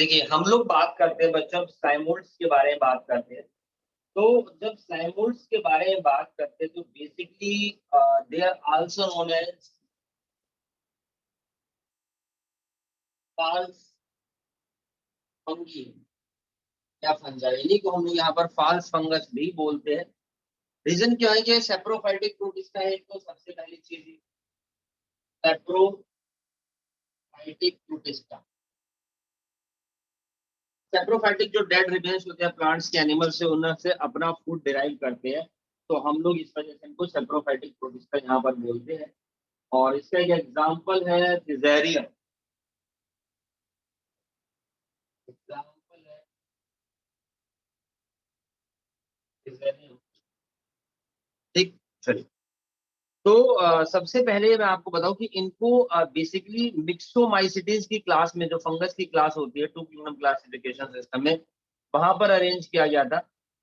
देखिए हम लोग बात करते हैं बच्चों स्लाइमोल्ड्स के बारे में बात करते हैं। तो जब स्लाइमोल्ड्स के बारे में बात करते हैं तो basically they are also known as false fungi या फंजाई, इन्हीं को हम लोग यहाँ पर फॉल्स फंगस भी बोलते हैं। रीजन क्या है कि सेप्रोफाइटिक प्रोटिस्टा है, तो सबसे पहली चीज सेप्रोफाइटिक प्रोटिस्टा। सेप्रोफाइटिक जो डेड रिमेन्स होते हैं प्लांट्स के एनिमल से, उनसे अपना फूड डिराइव करते हैं, तो हम लोग इस वजह से इनको सेप्रोफाइटिक प्रोटिस्टा यहाँ पर बोलते हैं। और इसका एक एग्जांपल है फिजेरियम। एग्जांपल है फिजेरियम। ठीक, चलिए। तो सबसे पहले मैं आपको बताऊं कि इनको बेसिकली मिक्सोमाइसिटीज की क्लास में, जो फंगस की क्लास होती है टू किंगडम क्लासिफिकेशन सिस्टम में, वहां पर अरेंज किया गया था।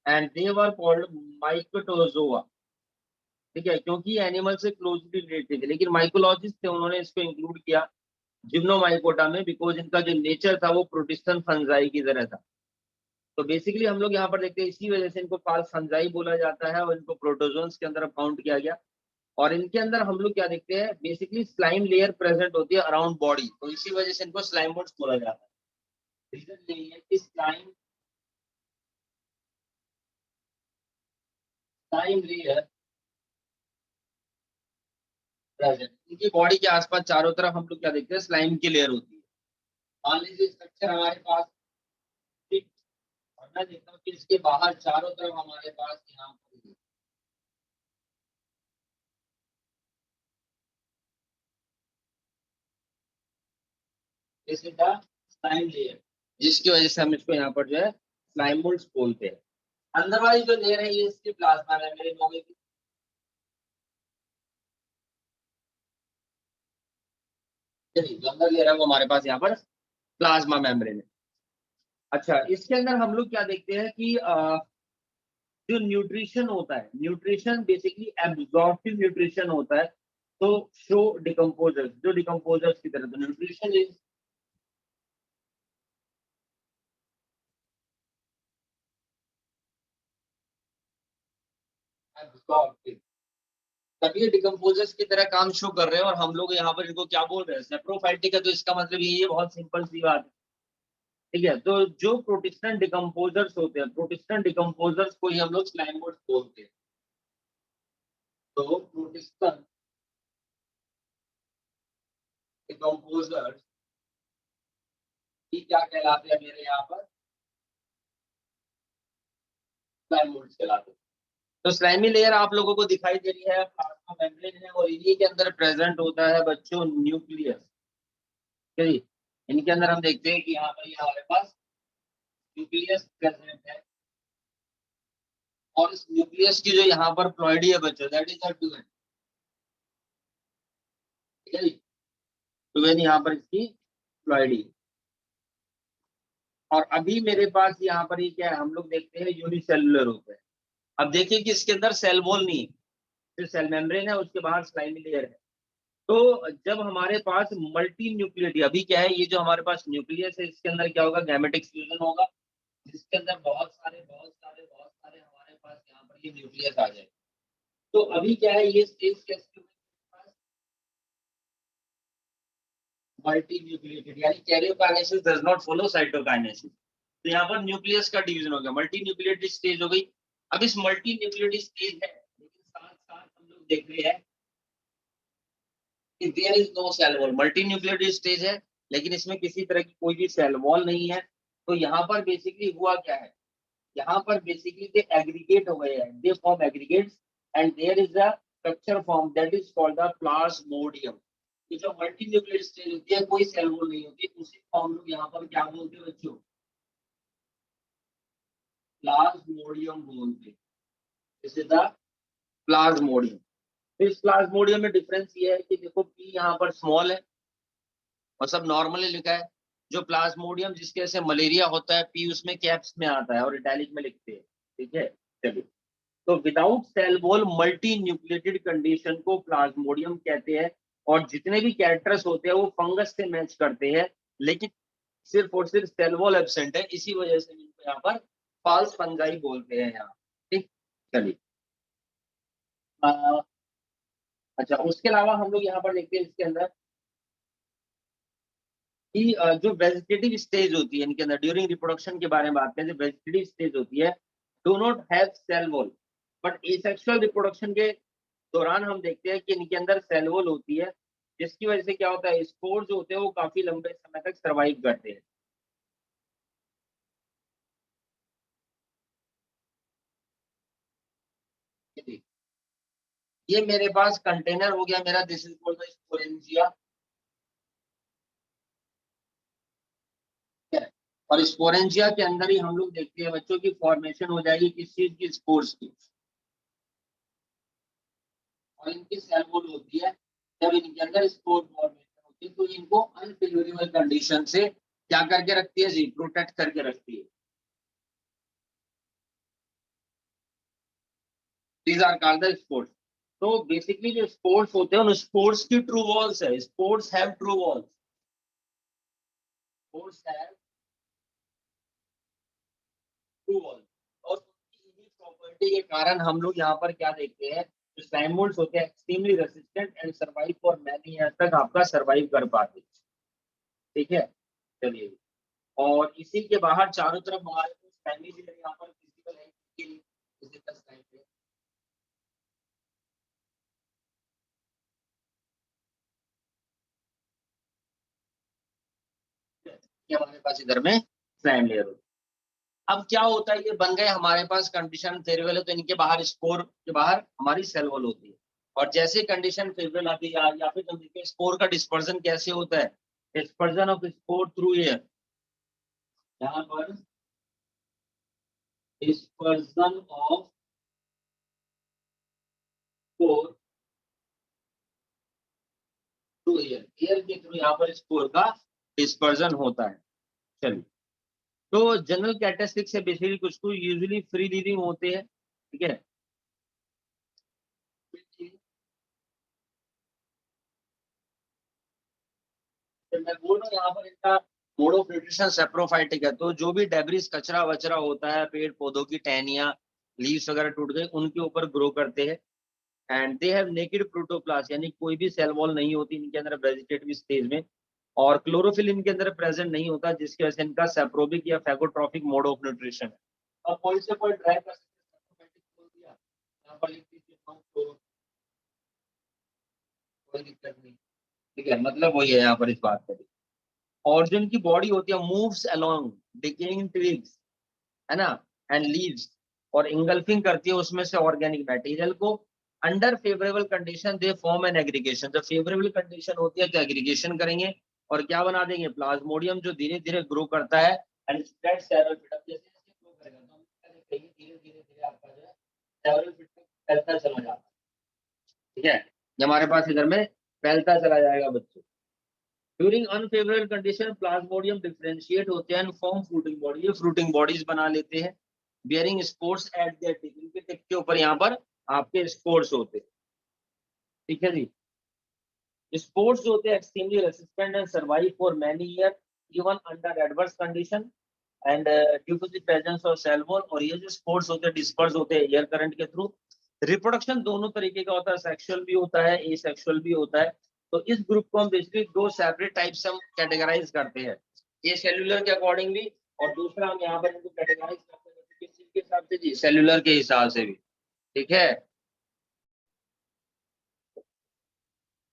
And they were called mycetozoa. ठीक है, क्योंकि एनिमल से क्लोजली रिलेटेड है, लेकिन माइकोलॉजिस्ट थे, उन्होंने इसको इंक्लूड किया जिम्नोमाइकोटा में, बिकॉज इनका जो नेचर था वो प्रोटिस्टन फंजाई की तरह था। तो बेसिकली हम लोग यहाँ पर देखते हैं इसी वजह से इनको फाल्स फंजाई बोला जाता है, और इनको प्रोटोजोन्स के अंदर काउंट किया गया। और इनके अंदर हम लोग क्या देखते हैं, बेसिकली स्लाइम लेयर प्रेजेंट होती है अराउंड बॉडी, तो इसी वजह से इनको स्लाइमोड्स बोला जाता है। रीजन यही है कि स्लाइम लेयर प्रेजेंट, इनकी बॉडी के आसपास चारों तरफ हम लोग क्या देखते हैं, स्लाइम की लेयर होती है। मान लीजिए स्ट्रक्चर हमारे पास, ठीक, और मैं देखता हूँ कि इसके बाहर चारों तरफ हमारे पास यहाँ पर this is the slime layer, जिसकी वजह से हम इसको यहाँ पर जो है स्लाइमोल्ड्स बोलते हैं। अंदर वाली जो लेयर है ये इसकी प्लाज्मा मेम्ब्रेन हो गई। चलिए, जो अंदर लेयर है वो हमारे पास यहाँ पर प्लाज्मा मेम्ब्रेन है। अच्छा, इसके अंदर हम लोग क्या देखते हैं कि जो न्यूट्रिशन होता है, न्यूट्रिशन बेसिकली एब्जॉर्प्टिव न्यूट्रिशन होता है। तो शो डिकम्पोजर्स, जो डिकम्पोजर्स की तरह, तो न्यूट्रिशन इज एब्जॉर्प्टिव, तभी डिकम्पोजर्स की तरह काम शो कर रहे हैं। और हम लोग यहाँ पर इनको क्या बोल रहे हैं, सेप्रोफाइटिक है, तो इसका मतलब ये है, बहुत सिंपल सी बात है। ठीक है, तो जो प्रोटिस्टेंट डिकम्पोजर्स होते हैं, प्रोटिस्टेंट डिकम्पोजर्स को ही हम लोग स्लाइमोड्स बोलते हैं। तो प्रोटिस्टेंट डिकम्पोजर्स क्या कहलाते हैं मेरे यहाँ पर, स्लाइमोड्स कहलाते हैं। तो स्लाइमी लेयर आप लोगों को दिखाई दे रही है, प्लाज्मा मेम्ब्रेन है, और इन्हीं के अंदर प्रेजेंट होता है बच्चों न्यूक्लियस। चलिए, इनके अंदर हम देखते हैं कि यहाँ पर ये हमारे पास न्यूक्लियस प्रेजेंट है, और इस न्यूक्लियस की जो यहाँ पर प्लॉइडी है बच्चों, दैट इज द ट्वेन, यहाँ पर इसकी प्लॉइडी। और अभी मेरे पास यहाँ पर ये क्या है, हम लोग देखते हैं यूनिसेलुलर होता है। अब देखिए कि इसके अंदर सेल वॉल नहीं है, सिर्फ सेल मेम्ब्रेन है, उसके बाहर स्लाइमी लेयर है। तो जब हमारे पास मल्टी न्यूक्लियटी, अभी क्या है, ये जो हमारे पास न्यूक्लियस है, इसके अंदर क्या होगा, गैमेटिक फ्यूजन होगा, जिसके अंदर बहुत सारे हमारे पास यहाँ पर ये न्यूक्लियस आ जाए। तो अभी क्या है, ये स्टेज कैसे, मल्टी न्यूक्लिएटेड, यानी karyokinesis does not follow cytokinesis. तो यहाँ पर न्यूक्लियस का डिवीजन हो गया, मल्टी न्यूक्लिएटेड स्टेज हो गई। अब इस मल्टी न्यूक्लिएटेड स्टेज है, लेकिन साथ साथ हम लोग देख रहे हैं कि there is no cell wall. Multinucleated stage है, लेकिन इसमें किसी तरह की कोई भी सेल वॉल नहीं है। तो यहाँ पर बेसिकली हुआ क्या है, यहाँ पर बेसिकली दे एग्रीगेट हो गए हैं, they form aggregates, and there is a structure form that is called the plasmodium. ये जो मल्टी न्यूक्लिएटेड स्टेज होती है, कोई सेल वॉल नहीं होती, उसी को हम लोग यहाँ पर क्या बोलते हैं बच्चों, प्लाज्मोडियम बोलते हैं। This is the Plasmodium. तो इस प्लाज्मोडियम में डिफरेंस ये है कि देखो पी यहाँ पर स्मॉल है और सब नॉर्मली लिखा है। जो प्लाज्मोडियम जिसके से मलेरिया होता है, पी उसमें कैप्स में आता है और इटैलिक में लिखते हैं। ठीक है, चलिए। तो without cell wall multinucleated condition को प्लाज्मोडियम कहते हैं। और जितने भी कैरेक्टर्स होते हैं वो फंगस से मैच करते हैं, लेकिन सिर्फ और सिर्फ सेल वॉल एब्सेंट है, इसी वजह से इनको यहाँ पर फॉल्स फंगाई बोलते हैं यहाँ। ठीक, चलिए। अच्छा, उसके अलावा हम लोग यहाँ पर देखते हैं इसके अंदर कि जो वेजिटेटिव स्टेज होती है इनके अंदर ड्यूरिंग रिप्रोडक्शन के बारे में बात करें, जो वेजिटेटिव स्टेज होती है do not have cell wall, but asexual reproduction के दौरान हम देखते हैं कि इनके अंदर सेल वॉल होती है, जिसकी वजह से क्या होता है, स्पोर जो होते हैं वो काफी लंबे समय तक सर्वाइव करते हैं। ये मेरे पास कंटेनर हो गया मेरा, this is called the sporangia. और स्पोरेंजिया के अंदर ही हम लोग देखते हैं बच्चों की फॉर्मेशन हो जाएगी किस चीज की, स्पोर्स की। और इनकी सेल वॉल होती है, जब इनके अंदर स्पोर फॉर्मेशन होती है तो इनको अनफेवरेबल कंडीशन से क्या करके रखती है जी, प्रोटेक्ट करके रखती है। These are called the spores. तो बेसिकली जो स्पोर्ट्स होते हैं उन स्पोर्ट्स की ट्रू वॉल्स है, spores have true walls, spores have true walls. और उनकी प्रॉपर्टी के कारण हम लोग यहाँ पर क्या देखते हैं, जो स्लाइम मोल्ड्स होते हैं extremely resistant and survive for many year तक आपका सर्वाइव कर पाते हैं। ठीक है, चलिए। और इसी के बाहर चारों तरफ हमारे फैमिली यहाँ पर फिजिकल है के लिए फिजिकल साइड पे ये हमारे पास इधर में स्लाइम लेयर होती है। अब क्या होता है, ये बन गए हमारे पास कंडीशन फेवरेबल है तो इनके बाहर स्पोर के बाहर हमारी सेल वॉल होती है। और जैसे कंडीशन फेवरेबल आती है या फिर हम देखिए स्पोर का डिस्पर्जन कैसे होता है, dispersion of spore through air, यहाँ पर dispersion of spore through air, air के थ्रू यहाँ पर स्पोर का डिस्पर्जन होता है। चलिए, तो जनरल कैरेक्टरिस्टिक्स है बेसिकली कुछ तो यूजुअली फ्री लिविंग होते हैं। ठीक है, तो मैं बोल रहा हूँ यहाँ पर इनका मोड ऑफ न्यूट्रिशन सेप्रोफाइटिक है, तो जो भी डेब्रिस कचरा वचरा होता है, पेड़ पौधों की टहनियां, लीव्स वगैरह टूट गए, उनके ऊपर ग्रो करते हैं। And they have naked protoplast, यानी कोई भी सेल वॉल नहीं होती इनके अंदर वेजिटेटिव स्टेज में। और क्लोरोफिल इनके अंदर प्रेजेंट नहीं होता, जिसकी वजह से इनका सेप्रोबिक या फैगोट्रॉफिक मोड ऑफ न्यूट्रिशन है। अब पॉइंट से पॉइंट ड्राइव कर सकते हैं, यहाँ पर लिख दीजिए कोई दिक्कत नहीं। ठीक है, मतलब वही है यहाँ पर इस बात का। और जो इनकी बॉडी होती है मूव्स अलोंग डिकेइंग ट्विग्स, है ना, एंड लीव्स, और इंगल्फिंग करती है उसमें से ऑर्गेनिक मटेरियल को। Under favourable condition they form an aggregation, जब फेवरेबल कंडीशन होती है तो एग्रीगेशन करेंगे और क्या बना देंगे, प्लाज्मोडियम, जो धीरे धीरे ग्रो करता है एंड स्प्रेड सेरोफिटम, जैसे जैसे ग्रो करेगा तो हम देखेंगे धीरे धीरे धीरे आपका जो है सेरोफिटम फैलता चला जाता है। ठीक है, ये हमारे पास इधर में फैलता चला जाएगा बच्चों। During unfavourable condition Plasmodium differentiate होते हैं, फॉर्म फ्रूटिंग बॉडी, ये फ्रूटिंग बॉडीज बना लेते हैं। Bearing spores eight there tip, इनके टिप के ऊपर यहाँ पर आपके स्पोर्स होते हैं। ठीक है जी, स्पोर्स जो होते हैं extremely resistant and survive for many year even under adverse condition and due to the presence of cell wall. और ये जो स्पोर्स होते हैं डिस्पर्स होते हैं एयर करंट के थ्रू। रिप्रोडक्शन दोनों तरीके का होता है, सेक्सुअल भी होता है, एसेक्सुअल भी होता है। तो इस ग्रुप को हम बेसिकली दो सेपरेट टाइप से हम कैटेगराइज करते हैं, ये सेल्यूलर के अकॉर्डिंगली, और दूसरा हम यहाँ पर इनको कैटेगराइज करते हैं किस चीज के हिसाब से जी, सेल्यूलर के हिसाब से भी। ठीक है,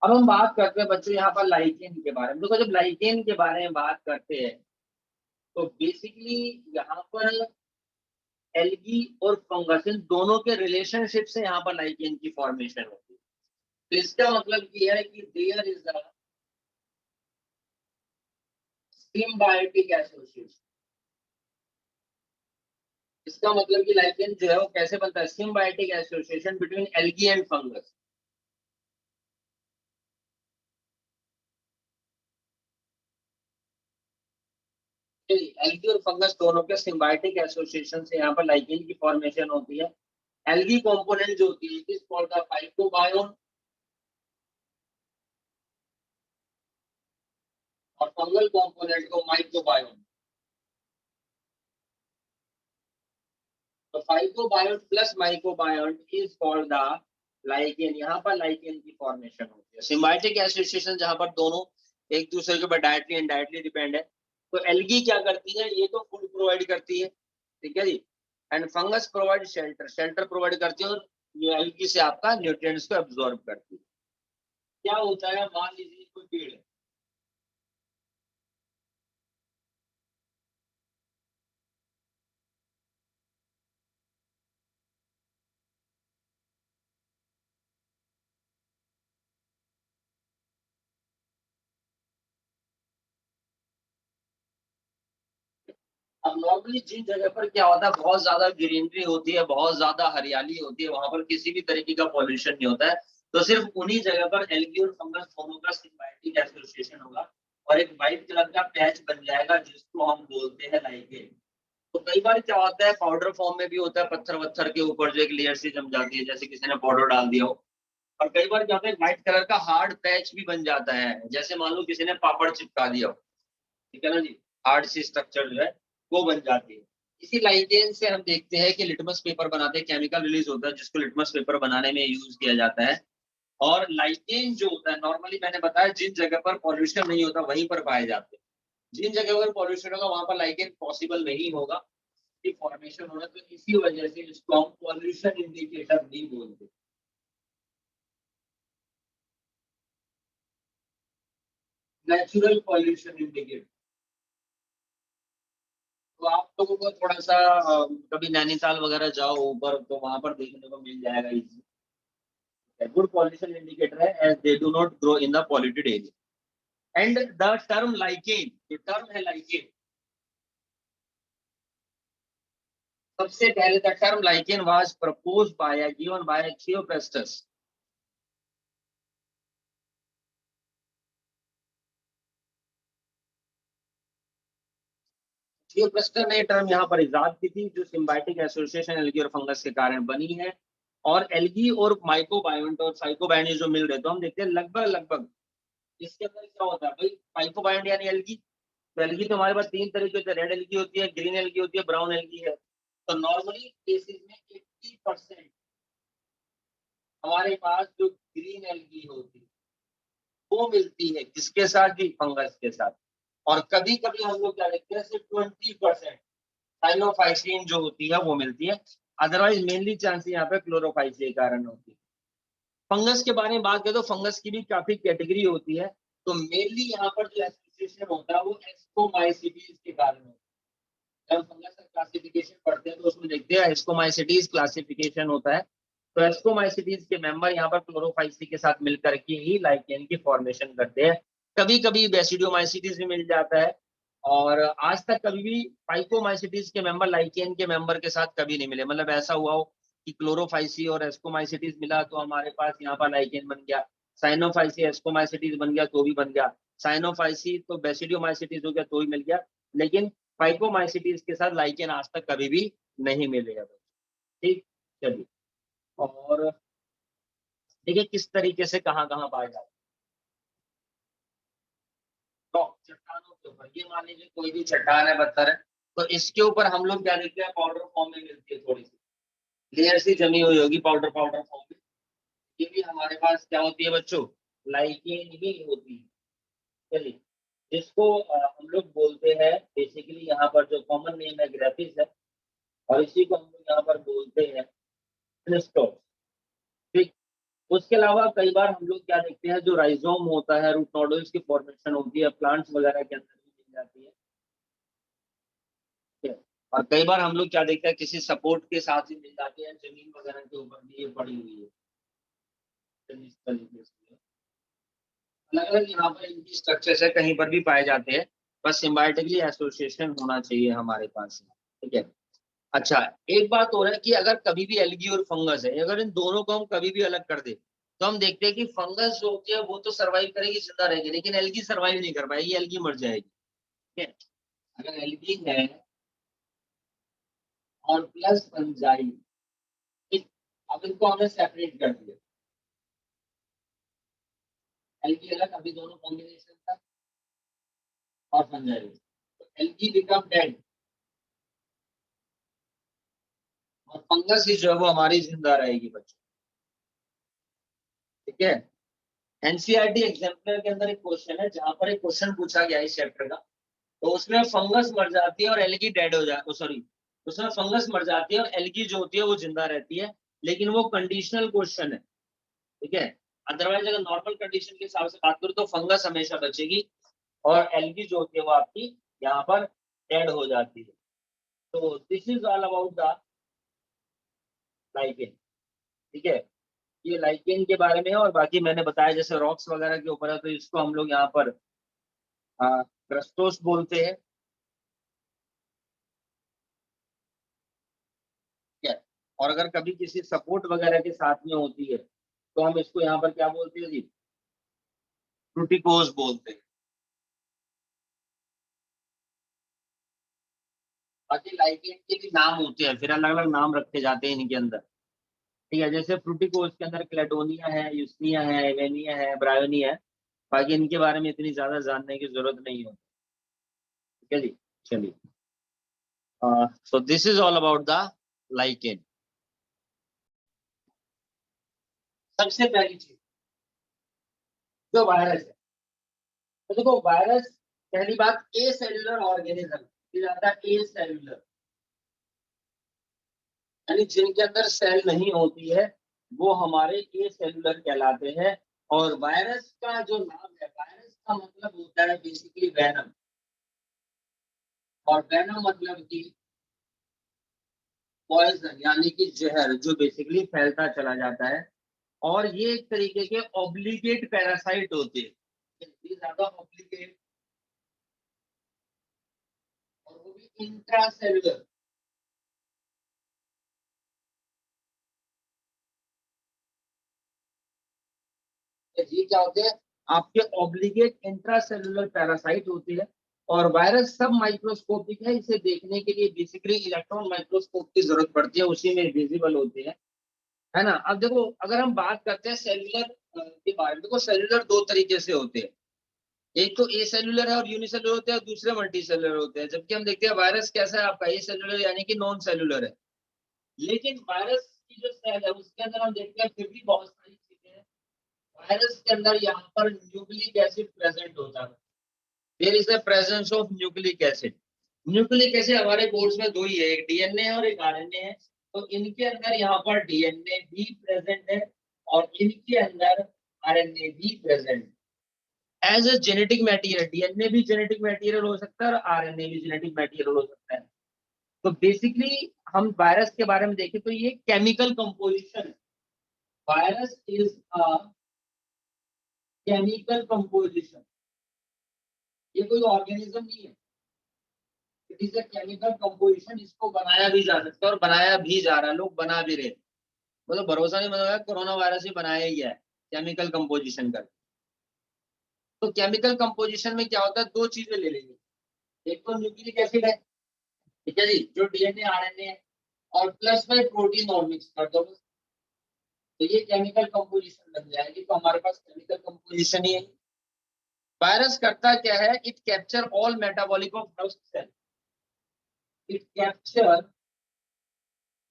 अब हम बात करते हैं बच्चों यहाँ पर लाइकेन के बारे में। देखो, जब लाइकेन के बारे में बात करते हैं तो बेसिकली यहाँ पर एल्गी और फंगस इन दोनों के रिलेशनशिप से यहाँ पर लाइकेन की फॉर्मेशन होती है। तो इसका मतलब ये है कि there is a symbiotic association. इसका मतलब कि लाइकेन जो है वो कैसे बनता है, symbiotic association between algae and fungus. Algae और फंगस दोनों के सिम्बायोटिक एसोसिएशन से यहाँ पर लाइकेन की फॉर्मेशन होती है। एल्गी कंपोनेंट जो होती है it is called the phytobiont, और फंगल कंपोनेंट को माइक्रोबायोम। तो phycobiont plus microbiont is called the lichen. यहाँ पर लाइकेन की फॉर्मेशन होती है। सिम्बायोटिक एसोसिएशन जहां पर दोनों एक दूसरे के ऊपर डायरेक्टली इनडायरेक्टली डिपेंड है। तो एल्गी क्या करती है, ये तो फूड प्रोवाइड करती है, ठीक है जी, and fungus provide shelter, shelter provide करती है, और ये एल्गी से आपका न्यूट्रिएंट्स को एब्जॉर्ब करती है। क्या होता है, मान लीजिए कोई पेड़ है, अब नॉर्मली जिन जगह पर क्या होता है, बहुत ज्यादा ग्रीनरी होती है, बहुत ज्यादा हरियाली होती है, वहां पर किसी भी तरीके का पॉल्यूशन नहीं होता है, तो सिर्फ उन्हीं जगह पर एल्गी और फंगस दोनों का सिम्बायोटिक एसोसिएशन होगा और एक व्हाइट कलर का पैच बन जाएगा जिसको हम बोलते हैं लाइकेन। तो कई बार क्या होता है, पाउडर फॉर्म में भी होता है, पत्थर वत्थर के ऊपर जो एक लेयर सी जम जाती है, जैसे किसी ने पाउडर डाल दिया हो। और कई बार क्या होता है, व्हाइट कलर का हार्ड पैच भी बन जाता है, जैसे मान लो किसी ने पापड़ चिपका दिया हो, ठीक है ना जी, हार्ड सी स्ट्रक्चर जो है वो बन जाती है। इसी लाइकेन से हम देखते हैं कि लिटमस पेपर बनाते हैं, केमिकल रिलीज होता है जिसको लिटमस पेपर बनाने में यूज किया जाता है। और लाइकेन जो होता है, नॉर्मली मैंने बताया जिन जगह पर पॉल्यूशन नहीं होता वहीं पर पाए जाते हैं, जिन जगह पर पॉल्यूशन होगा वहां पर लाइकेन पॉसिबल नहीं होगा कि फॉर्मेशन होना, तो इसी वजह से इसको हम पॉल्यूशन इंडिकेटर भी बोलते हैं, नेचुरल पॉल्यूशन इंडिकेटर। तो आप लोगों को थोड़ा सा कभी नैनीताल वगैरह जाओ ऊपर, तो वहां पर देखने को मिल जाएगा इजी। गुड पॉल्यूशन इंडिकेटर है, as they do not grow in the polluted area. And the term lichen, जो टर्म है लाइकेन, सबसे पहले the term lichen was proposed by given by Theophrastus. Theophrastus ने टर्म यहाँ पर इजाद की थी, जो सिम्बायोटिक एसोसिएशन एल्गी और फंगस के कारण बनी है। और एल्गी और माइक्रोबायोट और साइकोबायोट जो मिल रहे, तो हम देखते हैं लगभग लगभग इसके अंदर क्या होता है भाई, माइक्रोबायोट यानी एल्गी। तो एल्गी तो हमारे पास तीन तरह की होती है, रेड एल्गी होती है, ग्रीन एल्गी होती है, ब्राउन एल्गी है। तो नॉर्मली केसेस में 80% हमारे पास जो ग्रीन एल्गी होती है वो मिलती है, किसके साथ भी, फंगस के साथ। और कभी कभी हम लोग क्या देखते हैं, सिर्फ 20% साइनोफाइसीन जो होती है वो मिलती है। अदरवाइज मेनली चांस यहाँ पे क्लोरोफाइसी के कारण होती है। फंगस के बारे में बात करें तो फंगस की भी काफी कैटेगरी होती है। तो मेनली यहाँ पर जो एसोसिएशन होता है वो एस्कोमाइसिटीज के कारण होता है। जब फंगस का क्लासिफिकेशन पढ़ते हैं तो उसमें देखते हैं एस्कोमाइसिटीज क्लासिफिकेशन होता है। तो एस्कोमाइसिटीज के मेंबर यहाँ पर क्लोरोफाइसी के साथ मिलकर के ही लाइकेन की फॉर्मेशन करते हैं। कभी कभी बेसिडोमाइसिटीज भी मिल जाता है। और आज तक कभी भी फाइकोमाइसिटीज के मेंबर लाइकेन के मेंबर के साथ कभी नहीं मिले, मतलब ऐसा हुआ हो कि क्लोरोफाइसी और एस्कोमाइसिटीज मिला तो हमारे पास यहाँ पर लाइकेन बन गया, साइनोफाइसी एस्कोमाइसिटीज बन गया तो भी बन गया, साइनोफाइसी तो बेसिडियोमाइसिटीज हो गया तो भी मिल गया, लेकिन फाइकोमाइसिटीज के साथ लाइकेन आज तक कभी भी नहीं मिले है। ठीक, चलिए। और देखिए किस तरीके से कहाँ कहाँ पाया जाता है। तो चट्टानों के ऊपर, ये मान लीजिए कोई भी चट्टान है, पत्थर है, तो इसके ऊपर हम लोग क्या देखते हैं, पाउडर फॉर्म में मिलती है, थोड़ी सी लेयर सी जमी हुई होगी पाउडर पाउडर फॉर्म में। ये भी हमारे पास क्या होती है बच्चों, लाइकेन ही होती है। चलिए, जिसको हम लोग बोलते हैं बेसिकली, यहाँ पर जो कॉमन नेम है ग्रेफिस है, और इसी को हम लोग यहाँ पर बोलते हैं क्रिस्टोस। ठीक। उसके अलावा कई बार हम लोग क्या देखते हैं, जो राइजोम होता है, रूट नोडल्स की फॉर्मेशन होती है प्लांट्स वगैरह के अंदर भी मिल जाती है। ठीक है? और कई बार हम लोग क्या देखते हैं, किसी सपोर्ट के साथ ही मिल जाती है, जमीन वगैरह के ऊपर भी ये पड़ी हुई है। तो इस तरीके से अलग अलग यहाँ पर इनकी स्ट्रक्चर है, कहीं पर भी पाए जाते हैं। बस सिम्बायोटिकली एसोसिएशन होना चाहिए हमारे पास। ठीक है। अच्छा, एक बात और है कि अगर कभी भी एल्गी और फंगस है, अगर इन दोनों को हम कभी भी अलग कर दे, तो हम देखते हैं कि फंगस जो होती है वो तो सर्वाइव करेगी, जिंदा रहेगी, लेकिन एल्गी सर्वाइव नहीं कर पाएगी, एल्गी मर जाएगी। ठीक है। अगर एल्गी है और प्लस फंजाई, ठीक, अब इनको हमने सेपरेट कर दिया, एल्गी अलग, अभी दोनों कॉम्बिनेशन था, और फंजाई, तो एल्गी बिकम डेड और फंगस ही जो है वो हमारी जिंदा रहेगी बच्चों। ठीक है, एनसीईआरटी एग्जाम्पलर के अंदर एक क्वेश्चन है जहां पर एक क्वेश्चन पूछा गया है इस चैप्टर का, तो उसमें फंगस मर जाती है और एल्गी डेड हो जाती, सॉरी, उसमें फंगस मर जाती है और एल्गी जो होती है वो जिंदा रहती है, लेकिन वो कंडीशनल क्वेश्चन है। ठीक है, अदरवाइज अगर नॉर्मल कंडीशन के हिसाब से बात करूं तो फंगस हमेशा बचेगी और एल्गी जो होती है वो आपकी यहाँ पर डेड हो जाती है। तो this is all about the lichen. ठीक है, ये लाइकेन के बारे में है, और बाकी मैंने बताया जैसे रॉक्स वगैरह के ऊपर है तो इसको हम लोग यहाँ पर क्रस्टोस बोलते हैं। ठीक है, और अगर कभी किसी सपोर्ट वगैरह के साथ में होती है तो हम इसको यहाँ पर क्या बोलते हैं जी, फ्रूटिकोज बोलते हैं। बाकी लाइकेन के भी नाम होते हैं, फिर अलग अलग नाम रखे जाते हैं इनके अंदर। ठीक है, जैसे फ्रूटिकोज के अंदर क्लेडोनिया है, यूस्निया है, एवेनिया है, ब्रायोनिया है। बाकी इनके बारे में इतनी ज्यादा जानने की जरूरत नहीं है। ठीक है जी, चलिए, so this is all about the lichen. सबसे पहली चीज जो वायरस है, तो देखो वायरस, पहली बात ए सेलुलर ऑर्गेनिज्म जाता है, ए सेलुलर यानी जिनके अंदर सेल नहीं होती है वो हमारे ए सेलुलर कहलाते हैं। और वायरस का जो नाम है, वायरस का मतलब होता है बेसिकली वेनम, और वेनम मतलब कि पॉइजन यानी कि जहर जो बेसिकली फैलता चला जाता है। और ये एक तरीके के ऑब्लिगेट पैरासाइट होते हैं, ये ज्यादा ऑब्लिगेट, और वो भी इंट्रासेलुलर। ये क्या होते हैं, आपके ऑब्लिगेट इंट्रासेलुलर पैरासाइट होते हैं। और वायरस सब माइक्रोस्कोपिक है, इसे देखने के लिए बेसिकली इलेक्ट्रॉन माइक्रोस्कोप की जरूरत पड़ती है, उसी में विजिबल होते हैं। है ना। अब देखो अगर हम बात करते हैं सेलुलर के बारे में, देखो सेलुलर दो तरीके से होते हैं, एक तो ए सेलुलर है और यूनिसेलुलर होते हैं, और दूसरे मल्टी सेलुलर होते हैं। जबकि हम देखते हैं वायरस कैसा है आपका, ए सेलुलर यानी कि नॉन सेलुलर है। लेकिन वायरस की जो सेल है उसके अंदर हम देखते हैं फिर भी बहुत सारी चीजें हैं। वायरस के अंदर यहाँ पर न्यूक्लिक एसिड प्रेजेंट होता है, there is the presence of nucleic acid. Nucleic acid हमारे कोर्स में दो ही है, एक डीएनए है और एक आरएनए है। तो इनके अंदर यहाँ पर डीएनए भी प्रेजेंट है और इनके अंदर आरएनए भी present as a genetic material. DNA भी जेनेटिक मटेरियल हो सकता है और आरएनए भी जेनेटिक मटेरियल हो सकता है। तो बेसिकली हम वायरस के बारे में देखें तो ये केमिकल कंपोजिशन है। Virus is a chemical composition, ये कोई ऑर्गेनिज्म नहीं है, it is a chemical composition. इसको बनाया भी जा सकता है और बनाया भी जा रहा है, लोग बना भी रहे। मतलब भरोसा नहीं बना, कोरोना वायरस ही बनाया ही है केमिकल कंपोजिशन कर। तो केमिकल कंपोजिशन में क्या होता है, दो चीजें ले लेंगे, एक तो न्यूक्लिक एसिड है, ठीक है जी, जो डीएनए आरएनए है, और प्लस में प्रोटीन और मिक्स कर दो बस, तो ये केमिकल कंपोजिशन बन जाएगी। तो हमारे पास केमिकल कंपोजिशन ही है। वायरस करता क्या है, it capture all metabolic of host cell, it capture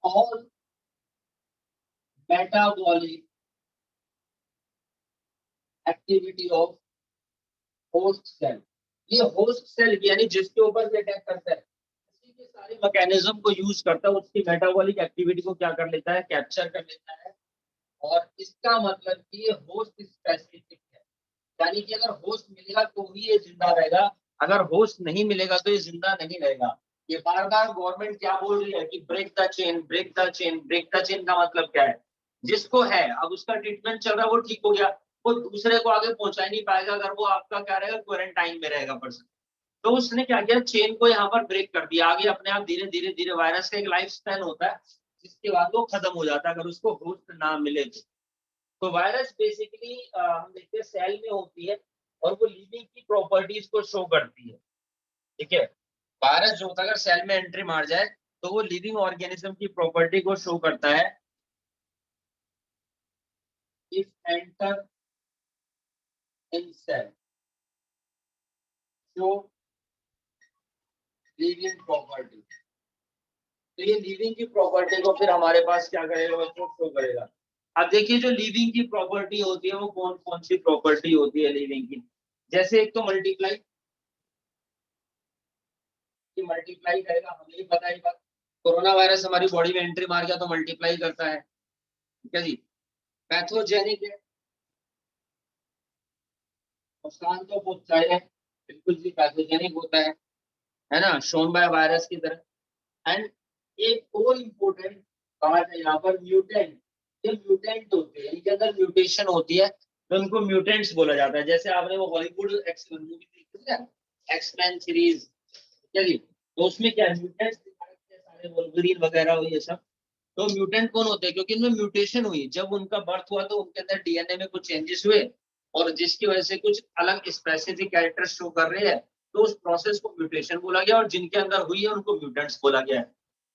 all metabolic activity of host cell. ये होस्ट सेल यानी जिसके ऊपर ये अटैक करता है, उसी के सारे मैकेनिज्म को यूज करता है, उसकी मेटाबॉलिक एक्टिविटी को क्या कर लेता है, कैप्चर कर लेता है। और इसका मतलब कि ये होस्ट स्पेसिफिक है, यानी कि अगर होस्ट मिलेगा तो ही ये जिंदा रहेगा, अगर होस्ट नहीं मिलेगा तो ये जिंदा नहीं रहेगा। ये बार बार गवर्नमेंट क्या बोल रही है कि break the chain, break the chain, break the chain का मतलब क्या है, जिसको है अब उसका ट्रीटमेंट चल रहा है, वो ठीक हो गया, वो दूसरे को आगे पहुंचा ही नहीं पाएगा अगर वो आपका क्या रहेगा, क्वारंटाइन में रहेगा पर्सन। तो उसने क्या किया, चेन को यहाँ पर ब्रेक कर दिया, आगे अपने आप धीरे धीरे धीरे, वायरस का एक लाइफ स्पैन होता है जिसके बाद वो खत्म हो जाता है अगर उसको होस्ट ना मिले तो वायरस बेसिकली हम देखते हैं सेल में होती है और वो लिविंग की प्रॉपर्टीज को शो करती है। ठीक है, वायरस जो होता है अगर सेल में एंट्री मार जाए तो वो लिविंग ऑर्गेनिज्म की प्रॉपर्टी को शो करता है। If enter in cell, show living property. तो ये लिविंग की प्रॉपर्टी को फिर हमारे पास क्या करेगा बच्चों, शो करेगा। अब देखिए जो लिविंग की प्रॉपर्टी होती है वो कौन कौन सी प्रॉपर्टी होती है लिविंग की। जैसे एक तो मल्टीप्लाई, मल्टीप्लाई करेगा, हमें भी पता है बात। कोरोना वायरस हमारी बॉडी में एंट्री मार गया तो मल्टीप्लाई करता है, ठीक है जी। पैथोजेनिक है, नुकसान तो पहुंचता है, बिल्कुल जी पैथोजेनिक होता है ना, शोन बाय वायरस की तरह। एंड एक और इम्पोर्टेंट बात है यहाँ पर, म्यूटेंट। ये म्यूटेंट होते हैं, इनके अंदर म्यूटेशन होती है तो इनको म्यूटेंट्स बोला जाता है। जैसे आपने वो हॉलीवुड एक्स मूवी देखी है, एक्समैन सीरीज, ठीक है जी, तो उसमें क्या म्यूटेंट्स दिखाए थे, सारे वोल्वरीन वगैरह ये सब। तो म्यूटेंट कौन होते हैं, क्योंकि इनमें म्यूटेशन हुई, जब उनका बर्थ हुआ तो उनके अंदर डीएनए में कुछ चेंजेस हुए और जिसकी वजह से कुछ अलग स्पेसिफिक कैरेक्टर शो कर रहे हैं, तो उस प्रोसेस को म्यूटेशन बोला गया, और जिनके अंदर हुई है उनको म्यूटेंट्स बोला गया है।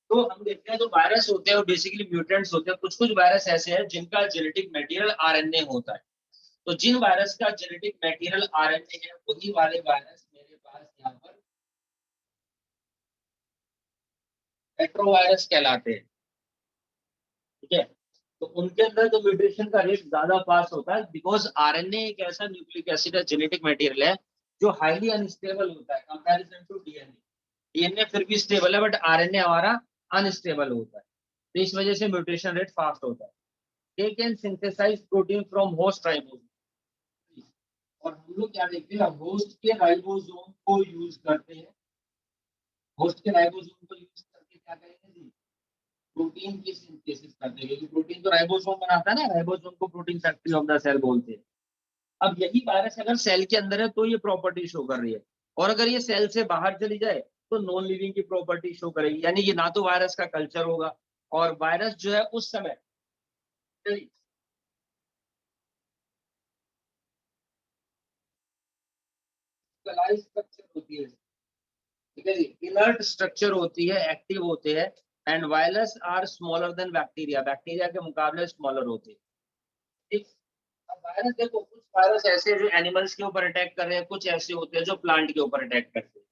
तो हम देखते हैं जो वायरस होते हैं वो बेसिकली म्यूटेंट्स होते हैं। कुछ कुछ वायरस ऐसे हैं जिनका जेनेटिक मटेरियल आरएनए होता है। तो जिन वायरस का जेनेटिक मटेरियल आरएनए है वही वाले वायरस मेरे पास यहाँ पर रेट्रोवायरस कहलाते हैं, ठीक है। तो उनके अंदर जो म्यूटेशन का रेट ज्यादा फास्ट होता है, बिकॉज आरएनए एक ऐसा न्यूक्लिक एसिड है, जेनेटिक मटेरियल है जो हाईली अनस्टेबल होता है कंपैरिजन टू डीएनए। डीएनए फिर भी स्टेबल है बट आरएनए हमारा अनस्टेबल होता है, तो इस वजह से म्यूटेशन रेट फास्ट होता है। They can synthesise protein from host ribosome, और हम लोग क्या देखते हैं, होस्ट के राइबोसोम को यूज करते हैं। होस्ट के राइबोसोम को यूज करके क्या करेंगे जी, प्रोटीन की सिंथेसिस करते हैं, क्योंकि प्रोटीन तो राइबोसोम बनाता है ना, राइबोसोम को protein factory of the cell बोलते हैं। अब यही वायरस अगर सेल के अंदर है तो ये प्रॉपर्टी शो कर रही है, और अगर ये सेल से बाहर चली जाए तो नॉन लिविंग की प्रॉपर्टी शो करेगी। यानी ये ना तो वायरस का कल्चर होगा, और वायरस जो है उस समय स्ट्रक्चर होती है, ठीक है जी, इनर्ट स्ट्रक्चर होती है, एक्टिव होते हैं। And virus are smaller than bacteria, bacteria के मुकाबले स्मॉलर होते हैं, ठीक। अब वायरस देखो, कुछ वायरस ऐसे जो एनिमल्स के ऊपर अटैक कर रहे हैं, कुछ ऐसे होते हैं जो प्लांट के ऊपर अटैक करते हैं।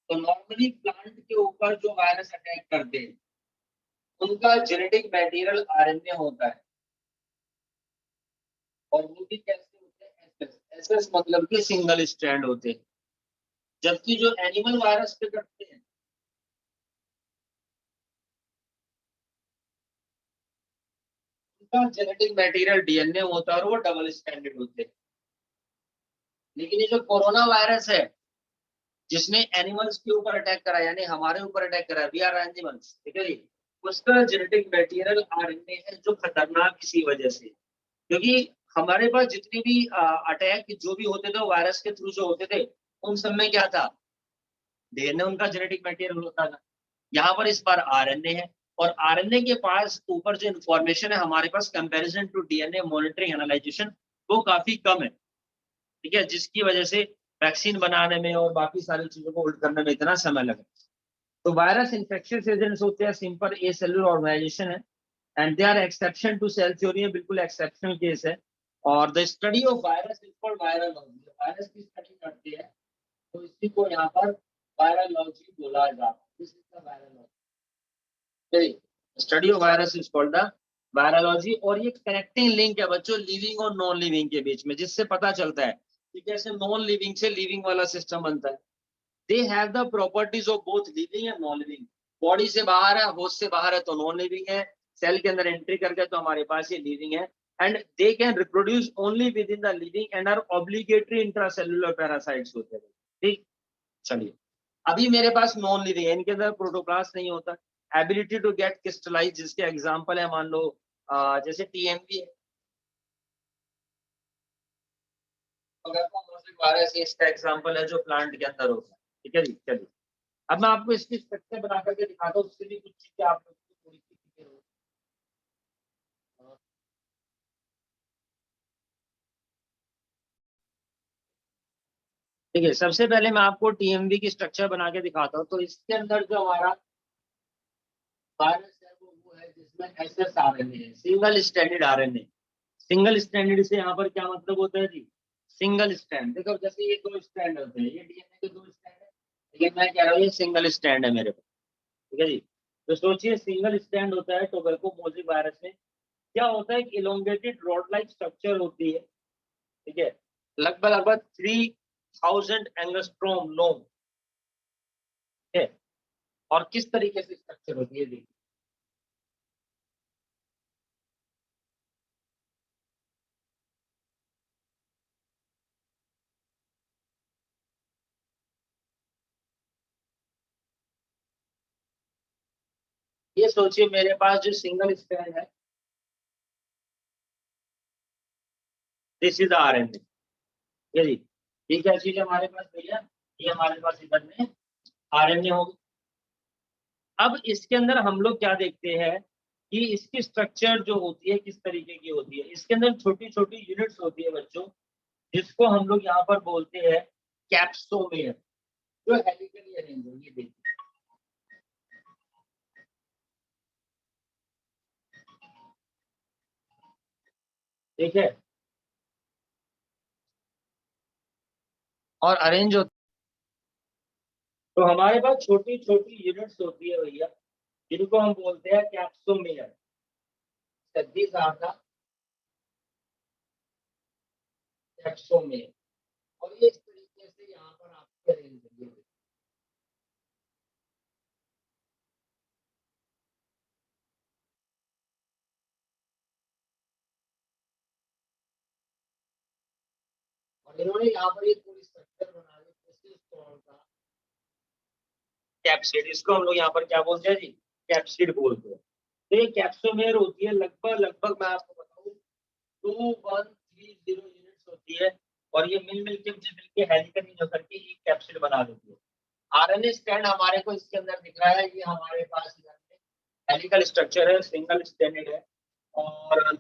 तो नॉर्मली प्लांट के ऊपर जो वायरस अटैक करते हैं उनका जेनेटिक मटेरियल आरएनए होता है, और वो भी कैसे होते हैं, एसएस। एसएस मतलब कि सिंगल स्ट्रैंड होते हैं। जबकि जो एनिमल वायरस पे करते हैं उनका जेनेटिक मटेरियल डीएनए होता है और वो डबल स्ट्रैंडेड होते हैं। लेकिन ये जो कोरोना वायरस है जिसने एनिमल्स के ऊपर अटैक करा, यानी हमारे ऊपर अटैक करा, वी आर एनिमल्स, ठीक है जी, उसका जेनेटिक मटेरियल आरएनए है, जो खतरनाक इसी वजह से, क्योंकि हमारे पास जितने भी अटैक जो भी होते थे वायरस के थ्रू जो होते थे, उन सब में क्या था, डीएनए उनका जेनेटिक मटेरियल होता था। यहाँ पर इस बार आरएनए है, और आरएनए के पास ऊपर जो इन्फॉर्मेशन है हमारे पास comparison to DNA monitoring analyzation वो काफी कम है, ठीक है, जिसकी वजह से वैक्सीन बनाने में और बाकी सारी चीजों को होल्ड करने में इतना समय लगा। तो वायरस इन्फेक्शियस एजेंट्स होते हैं, सिंपल ए सेलुलर ऑर्गेनाइजेशन है, and they are exception to cell theory है, बिल्कुल एक्सेप्शनल केस है। और the study of virus is called virology, virus की स्टडी करते हैं तो इसी को यहाँ पर वायरोलॉजी बोला जाता है। This is the virology, study of virus is called the virology. और ये कनेक्टिंग लिंक है बच्चों लिविंग और नॉन लिविंग के बीच में, जिससे पता चलता है कि कैसे नॉन लिविंग से लिविंग वाला सिस्टम बनता है। They have the properties of both living and non living. Body से बाहर है, होस्ट से बाहर है तो नॉन लिविंग है, सेल के अंदर एंट्री करके तो हमारे पास ये लिविंग है। And they can reproduce only within the living and are obligatory intracellular parasites होते हैं, ठीक। चलिए, अभी मेरे पास नॉन लिविंग है, इनके अंदर प्रोटोप्लास्ट नहीं होता, एबिलिटी टू गेट क्रिस्टलाइज, जिसके एग्जांपल है मान लो जैसे टीएमवी है, वायरस इसका एग्जांपल है जो प्लांट के अंदर होता है, ठीक है जी। चलिए, अब मैं आपको इसकी स्ट्रक्चर बना करके दिखाता हूँ, उससे भी कुछ चीजें आप लोग को थोड़ी सी clear हो। ठीक है, सबसे पहले मैं आपको टीएमवी की स्ट्रक्चर बना के दिखाता हूँ। तो इसके अंदर जो हमारा वायरस है वो है जिसमें एसएस आरएनए है, single standard RNA. Single standard से यहाँ पर क्या मतलब होता है जी, सिंगल स्टैंड। देखो जैसे ये दो स्टैंड होते हैं, ये डीएनए के दो स्टैंड है, लेकिन मैं कह रहा हूँ ये सिंगल स्टैंड है मेरे पास, ठीक है जी। तो सोचिए सिंगल स्टैंड होता है टोबैकोमोसिक वायरस में, क्या होता है, इलोंगेटेड रॉड लाइक स्ट्रक्चर होती है, ठीक है, लगभग लगभग 3000 एंगस्ट्रोम लॉन्ग, ठीक है। और किस तरीके से स्ट्रक्चर होती है देखिए, ये सोचिए मेरे पास जो सिंगल स्टैंड है, दिस इज आरएनए, ठीक है जी। ये क्या चीज है हमारे पास भैया, ये हमारे पास इधर में आरएनए होगी। अब इसके अंदर हम लोग क्या देखते हैं कि इसकी स्ट्रक्चर जो होती है किस तरीके की होती है, इसके अंदर छोटी छोटी यूनिट्स होती है बच्चों, जिसको हम लोग यहाँ पर बोलते हैं कैप्सोमेयर, जो हेलिकली अरेंज है, ये देखिए, ठीक है, और अरेंज होती है। तो हमारे पास छोटी छोटी यूनिट्स होती है भैया, जिनको हम बोलते हैं capsomere, these are the capsomere. और ये इस तरीके से यहाँ पर आपके अरेंज है, और इन्होंने यहाँ पर ये पूरी स्ट्रक्चर बना दी, this is called the capsid. इसको हम लोग यहाँ पर क्या बोलते हैं जी, कैप्सिड बोलते हैं। तो ये कैप्सोमेयर होती है, लगभग लगभग मैं आपको बताऊं 2130 यूनिट्स होती है, और ये मिल के हेलिकल होकर के ये कैप्सिड बना देती है। आरएनए स्टैंड हमारे को इसके अंदर दिख रहा है, ये हमारे पास हेलिकल स्ट्रक्चर है, सिंगल स्टैंडर्ड है। और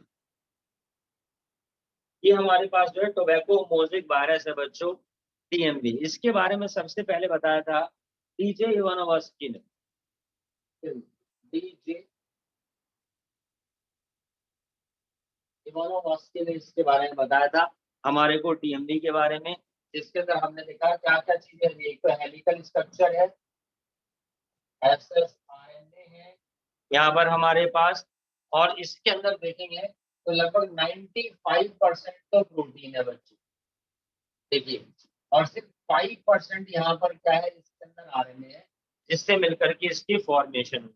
ये हमारे पास जो है टोबैको मोजिक वायरस है बच्चों, टीएमवी। इसके बारे में सबसे पहले बताया था डीजे इवानोव्स्की ने, डीजे इवानोव्स्की ने इसके बारे में बताया था हमारे को टीएमवी के बारे में, जिसके अंदर हमने देखा क्या क्या चीजें हैं। एक तो हेलिकल स्ट्रक्चर है, एसएस आरएनए है यहाँ पर हमारे पास, और इसके अंदर देखेंगे तो लगभग 95% तो प्रोटीन है बच्चों, देखिए, और सिर्फ 5% यहाँ पर क्या है, इसके अंदर आरएनए है, जिससे मिलकर के इसकी फॉर्मेशन हुई।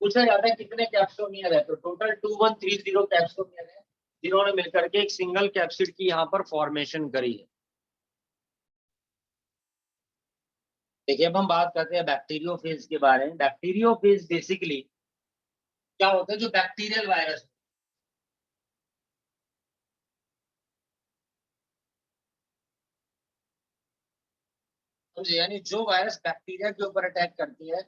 पूछा जाता है कितने कैप्सोमियर है, तो टोटल 2130 कैप्सोमियर है, जिन्होंने मिलकर के एक सिंगल कैप्सिड की यहाँ पर फॉर्मेशन करी है। देखिए अब हम बात करते हैं बैक्टीरियोफेज के बारे में। बैक्टीरियोफेज बेसिकली क्या होता है, जो बैक्टीरियल वायरस, समझे, यानी जो वायरस बैक्टीरिया के ऊपर अटैक करती है,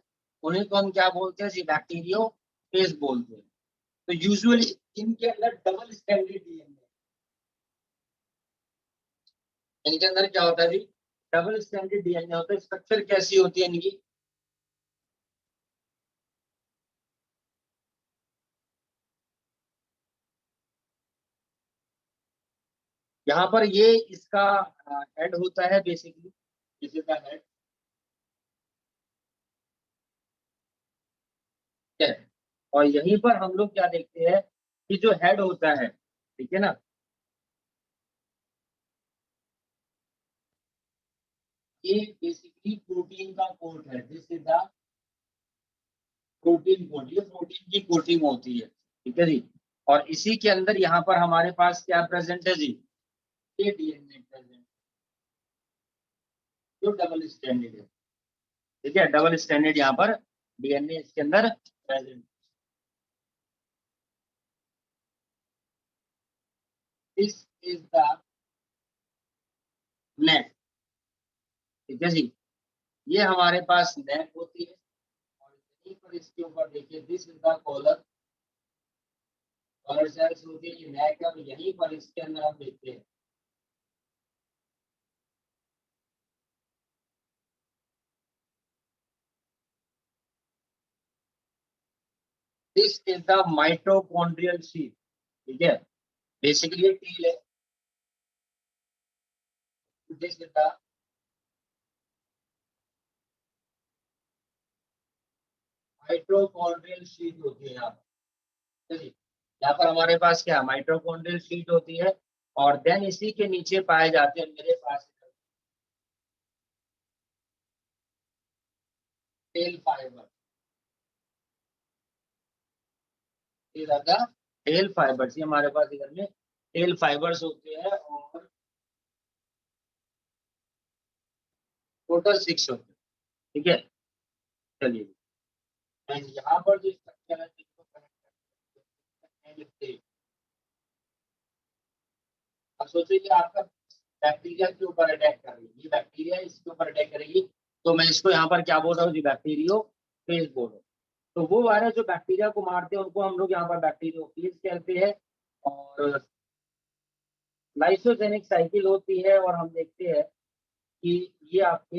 उन्हीं को हम क्या बोलते हैं जी, बैक्टीरियोफेज बोलते हैं। तो यूजुअली इनके अंदर डबल स्टैंडर्ड डीएनए, इनके अंदर क्या होता है जी, डबल स्टैंडर्ड डीएनए होता है। स्ट्रक्चर कैसी होती है इनकी, यहाँ पर ये इसका हेड होता है बेसिकली, किसी का हेड है, और यहीं पर हम लोग क्या देखते हैं कि जो हेड होता है, ठीक है ना, ये बेसिकली प्रोटीन का कोट है, this is the protein coat, ये प्रोटीन की कोटिंग होती है, ठीक है जी। और इसी के अंदर यहाँ पर हमारे पास क्या प्रेजेंट है जी, ये डीएनए प्रेजेंट, जो डबल स्टैंडर्ड है, ठीक है, डबल स्टैंडर्ड यहाँ पर डीएनए इसके अंदर present, this is the neck, ठीक है जी। ये हमारे पास नेक होती है, और यहीं पर इसके ऊपर देखिए this is the collar, collar cells होती है, ये नेक है, और यहीं पर इसके अंदर हम देखते हैं this is the mitochondrial sheet, ठीक है, बेसिकली ये टील है, this is the mitochondrial sheet होती है यहाँ पर। चलिए, यहाँ पर हमारे पास क्या माइटोकॉन्ड्रियल शीट होती है, और देन इसी के नीचे पाए जाते हैं मेरे पास टेल फाइबर। ये रखा टेल फाइबर्स, ये हमारे पास इधर में टेल फाइबर्स होते हैं, और टोटल 6 होते हैं। ठीक है, चलिए, एंड यहाँ पर जो स्ट्रक्चर है जिसको कनेक्ट करते हैं, अब सोचिए कि आपका बैक्टीरिया के ऊपर अटैक कर रही है, ये बैक्टीरिया इसके ऊपर अटैक करेगी, तो मैं इसको यहाँ पर क्या बोल रहा हूँ जी, बैक्टीरियो फेज बोल रहा हूँ। तो वो वायरस जो बैक्टीरिया को मारते हैं उनको हम लोग यहाँ पर बैक्टीरियो फेज कहते हैं। और लाइसोजेनिक साइकिल होती है, और हम देखते हैं कि ये आपके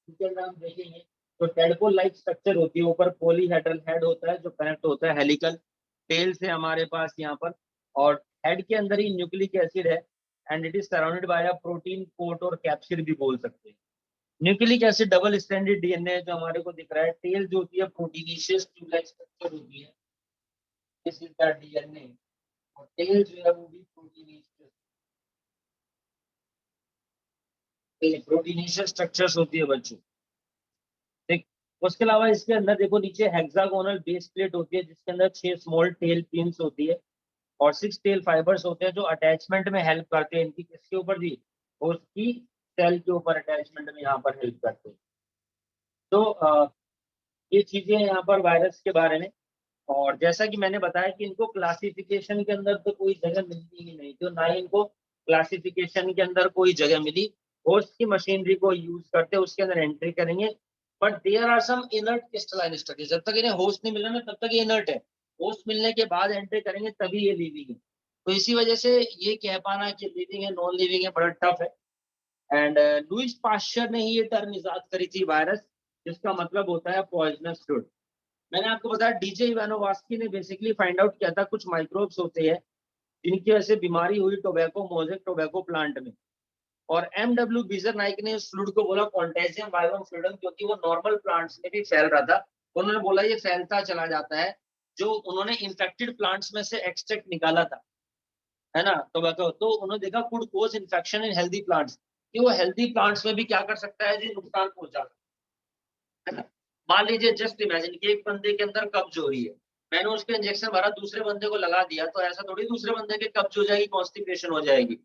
इसके अंदर हम देखेंगे तो टेडपोल लाइक स्ट्रक्चर होती है, ऊपर पॉलीहेड्रल हेड होता है जो कनेक्ट होता है हेलिकल टेल से हमारे पास यहाँ पर, और हेड के अंदर ही न्यूक्लिक एसिड है, and it is surrounded by a protein coat और कैप्सिड भी बोल सकते हैं। Nucleic acid double stranded DNA जो हमारे को दिख रहा है, टेल जो होती है प्रोटीनिशियस ट्यूब लाइक स्ट्रक्चर होती है, दिस इज द डीएनए, और टेल जो है वो भी प्रोटीनिशियस स्ट्रक्चर्स होती है बच्चों। ठीक, उसके अलावा इसके अंदर देखो नीचे हेक्सागोनल बेस प्लेट होती है जिसके अंदर 6 स्मॉल टेल पिन्स होती है, और 6 टेल फाइबर्स होते हैं जो अटैचमेंट में हेल्प करते हैं इनकी, किसके ऊपर जी, उसकी सेल के ऊपर अटैचमेंट में यहाँ पर हेल्प करते हैं। तो ये चीजें हैं यहाँ पर वायरस के बारे में। और जैसा कि मैंने बताया कि इनको क्लासिफिकेशन के अंदर तो कोई जगह मिलती ही नहीं, तो ना ही इनको क्लासिफिकेशन के अंदर कोई जगह मिली, होस्ट की मशीनरी को यूज करते उसके अंदर एंट्री करेंगे। But there are some inert crystalline structure, जब तक इन्हें होस्ट नहीं मिला ना तब तक ये इनर्ट है, होस्ट मिलने के बाद एंट्री करेंगे तभी ये लिविंग है। तो इसी वजह से ये कह पाना कि लिविंग है नॉन लिविंग है बड़ा टफ है। एंड लुइस पाश्चर ने ही ये टर्म इजाद करी थी वायरस, जिसका मतलब होता है पॉइजनस फ्रूट। मैंने आपको बताया डीजे इवानोवास्की ने बेसिकली फाइंड आउट किया था कुछ माइक्रोब्स होते हैं जिनकी वजह से बीमारी हुई टोबैको मोजेक टोबैको प्लांट में, और एमडब्ल्यू बीजर नाइक ने इस फ्लूइड को बोला कॉन्टेजियम वायरम फ्लूइडम, क्योंकि वो नॉर्मल प्लांट्स में भी फैल रहा था। उन्होंने बोला ये फैलता चला जाता है, जो उन्होंने इन्फेक्टेड प्लांट्स में से एक्सट्रैक्ट निकाला था, है ना टोबैको, तो उन्होंने देखा could cause infection in healthy plants, कि वो हेल्दी प्लांट्स में भी क्या कर सकता है जी, नुकसान पहुंचा सकता है ना। मान लीजिए जस्ट इमेजिन कि एक बंदे के अंदर कब्ज हो रही है, मैंने उसके इंजेक्शन भरा दूसरे बंदे को लगा दिया, तो ऐसा थोड़ी दूसरे बंदे के कब्ज हो जाएगी, कॉन्स्टिपेशन हो जाएगी।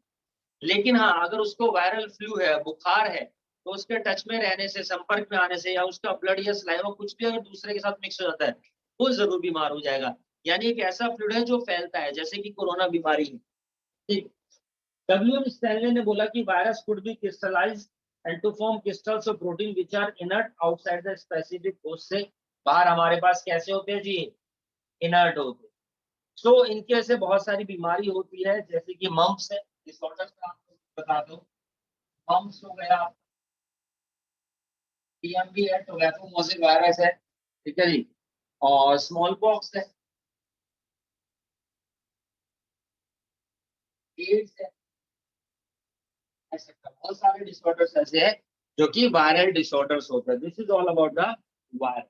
लेकिन हाँ, अगर उसको वायरल फ्लू है, बुखार है, तो उसके टच में रहने से, संपर्क में आने से, या उसका ब्लड या स्लाइवा कुछ भी अगर दूसरे के साथ मिक्स हो जाता है, वो जरूर बीमार हो जाएगा। यानी एक ऐसा फ्लूइड है जो फैलता है, जैसे कि कोरोना बीमारी है। ठीक, डब्ल्यू स्टैनले ने बोला कि virus could be crystallise and to form crystals of protein which are inert outside the specific host से बाहर हमारे पास कैसे होते हैं जी, इनर्ट होते हैं। सो इनके ऐसे बहुत सारी बीमारी होती है, जैसे कि मम्प्स है, डिसऑर्डर का आपको बता दो, मम्प्स हो गया, टीएमवी है, टोबैको मोजेक वायरस है, ठीक है जी, और स्मॉल पॉक्स है, एड्स है, ऐसे बहुत सारे डिसऑर्डर्स ऐसे हैं जो कि वायरल डिसऑर्डर्स होते हैं। This is all about the virus.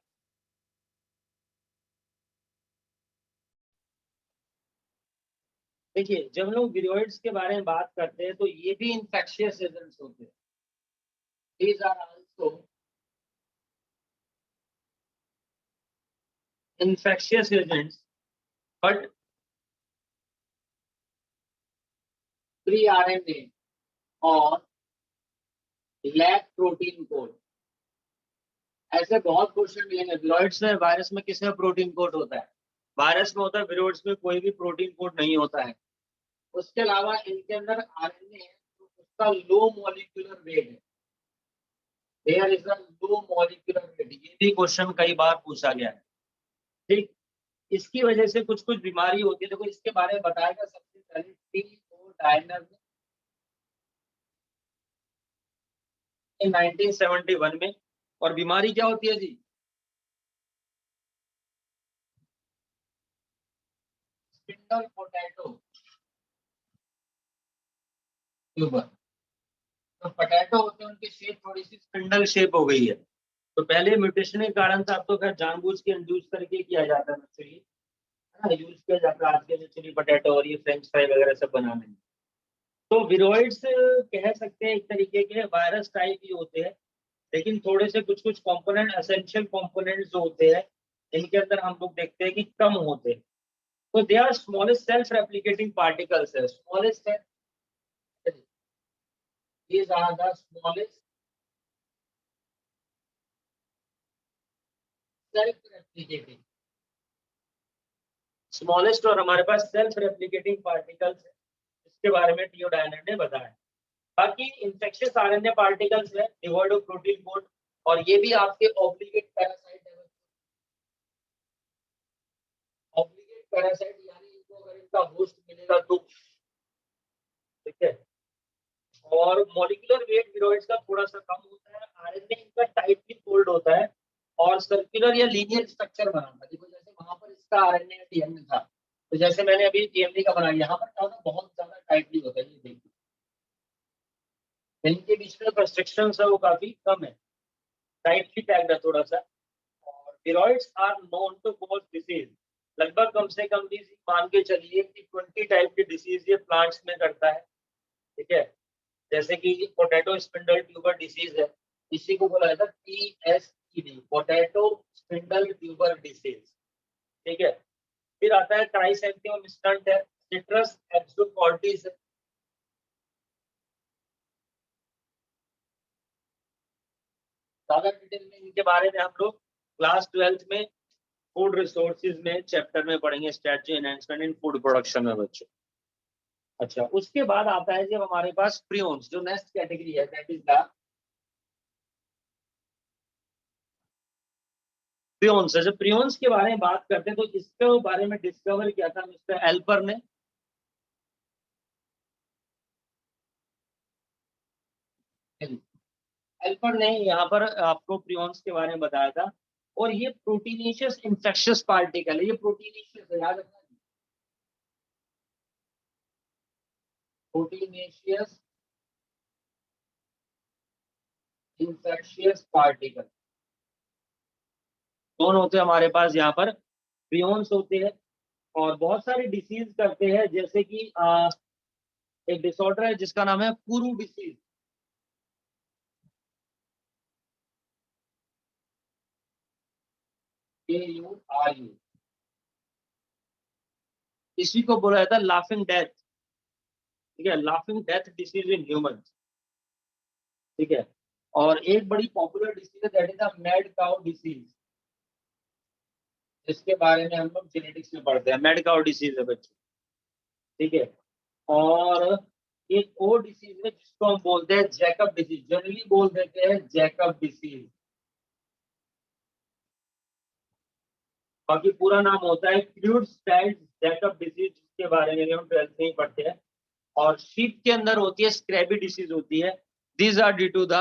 देखिए, जब लोग विरोइड्स के बारे में बात करते हैं तो ये भी इंफेक्शियस एजेंट्स होते हैं, these are also infectious agents, but free RNA और लैक प्रोटीन कोड, ऐसे बहुत क्वेश्चन मिलेंगे। विरोइड्स में, वायरस में किसमें प्रोटीन कोड होता है, वायरस में होता है, विरोइड्स में कोई भी प्रोटीन कोड नहीं होता है। उसके अलावा इनके अंदर आरएनए है तो उसका लो मॉलिक्यूलर वेट है, there is a low molecular weight, ये भी क्वेश्चन कई बार पूछा गया है। ठीक, इसकी वजह से कुछ कुछ बीमारी होती है, देखो इसके बारे में बताया गया सबसे पहले टी ओ डायनर ने 1971 में। और बीमारी क्या होती है जी, स्पिंडल पोटैटो ट्यूबर। तो पोटैटो होते हैं उनकी शेप थोड़ी सी स्पिंडल शेप हो गई है, तो पहले म्यूटेशन के कारण था, अब तो खैर जानबूझ के इंड्यूस करके किया जाता है बच्चों, ये है ना, यूज किया जाता है आज के जो चिली पटेटो और ये फ्रेंच फ्राई वगैरह सब बनाने में। तो विरोइड्स कह सकते हैं एक तरीके के वायरस टाइप ही होते हैं, लेकिन थोड़े से कुछ कुछ कंपोनेंट, एसेंशियल कंपोनेंट्स जो होते हैं इनके अंदर हम लोग देखते हैं कि कम होते हैं। तो they are smallest self replicating particles है, स्मॉलेस्ट है, these are the smallest self replicating, smallest और हमारे पास सेल्फ रेप्लिकेटिंग पार्टिकल्स है, इसके बारे में थियोडाइनर ने बताया। बाकी इंफेक्शियस आरएनए पार्टिकल्स है डिवॉइड ऑफ प्रोटीन कोड, और ये भी आपके ऑब्लिगेट पैरासाइट है, ऑब्लिगेट पैरासाइट यानी इनको अगर इनका होस्ट मिलेगा तो, ठीक है। और मॉलिक्यूलर वेट विरोइड्स का थोड़ा सा कम होता है, आरएनए इनका टाइटली फोल्ड होता है और सर्कुलर या लीनियर स्ट्रक्चर बनाता है। देखो जैसे वहां पर इसका आरएनए डीएनए था, तो जैसे मैंने अभी डीएनए का बनाया, यहाँ पर क्या होता है, बहुत ज्यादा टाइटली होता है, ये देखिए इनके बीच में कंस्ट्रक्शन है वो काफी कम है, टाइटली पैक्ड है थोड़ा सा। और viroids are known to cause disease, लगभग कम से कम भी मान के चलिए कि 20 टाइप की डिसीज ये प्लांट्स में करता है, ठीक है। जैसे कि पोटैटो स्पिंडल ट्यूबर डिसीज है, इसी को बोला जाता है PSED, potato spindle tuber disease, ठीक है। फिर आता है ट्राइसेंथियम स्टंट है, सिट्रस एक्सोकॉर्टिस है, ज्यादा डिटेल में इनके बारे में हम लोग क्लास 12th में फूड रिसोर्सेज में चैप्टर में पढ़ेंगे, स्ट्रेटजी एनहांसमेंट इन फूड प्रोडक्शन में बच्चों। अच्छा, उसके बाद आता है जब हमारे पास प्रियोन्स, जो नेक्स्ट कैटेगरी है, दैट इज द प्रियोन्स। जब प्रियोन्स के बारे में बात करते हैं तो इसके बारे में डिस्कवर किया था मिस्टर एल्पर ने, एल्पर ने यहाँ पर आपको प्रियोन्स के बारे में बताया था। और ये प्रोटीनेशियस इंफेक्शियस पार्टिकल है, ये प्रोटीनेशियस है, याद रखना, प्रोटीनेशियस इंफेक्शियस पार्टिकल कौन होते हैं हमारे पास यहाँ पर, प्रियोन्स होते हैं। और बहुत सारी डिसीज करते हैं, जैसे कि एक डिसऑर्डर है जिसका नाम है पुरू डिसीज, KURU, इसी को बोला जाता है लाफिंग डेथ, ठीक है, laughing death disease in human, ठीक है। और एक बड़ी पॉपुलर डिसीज है that is the mad cow disease, इसके बारे में हम लोग जेनेटिक्स में पढ़ते हैं, मैड काउ डिसीज है बच्चों, ठीक है। और एक और डिसीज है जिसको हम बोलते हैं जैकब डिसीज, जनरली बोल देते हैं जैकब डिसीज, बाकी पूरा नाम होता है क्रूड-स्टाइल्ड जैकब डिसीज, जिसके बारे में हम 12th में ही पढ़ते हैं। और शीप के अंदर होती है स्क्रैबी डिसीज होती है, these are due to the